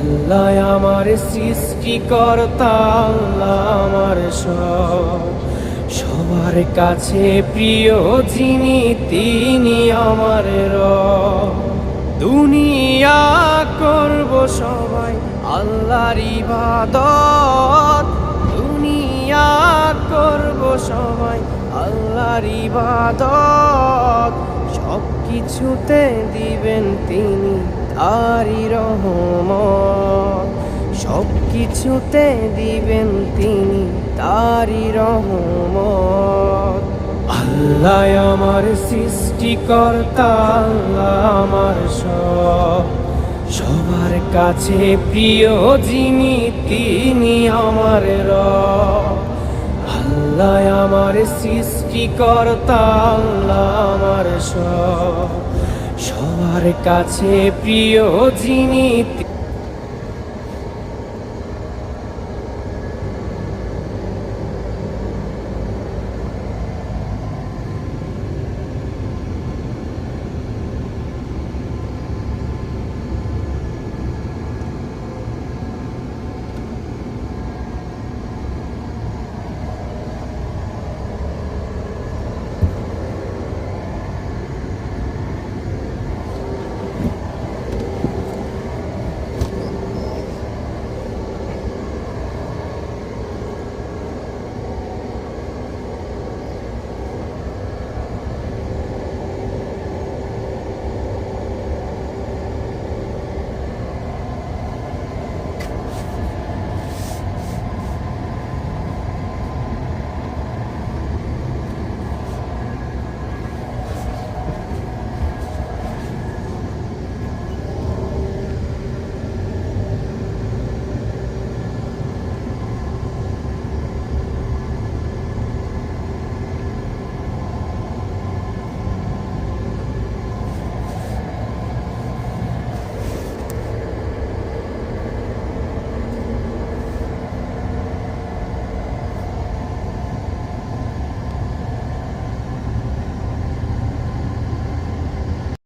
আল্লাহ আমার সৃষ্টিকর্তা, আল্লাহ আমার সবার কাছে প্রিয় যিনি, তিনি আমার রব। দুনিয়া করব সবাই আল্লাহর ইবাদত, দুনিয়া করব সবাই আল্লাহর ইবাদত। সব কিছুতে দিবেন তিনি তারি রহমত, সব কিছুতে দিবেন তিনি তারি রহমত। আল্লাহ আমার সৃষ্টিকর্তা, আল্লাহ আমার সবার কাছে প্রিয় যিনি, তিনি আমার রব। আল্লাহ আমার সৃষ্টিকর্তা, আল্লাহ আমার সবার কাছে প্রিয় যিনি।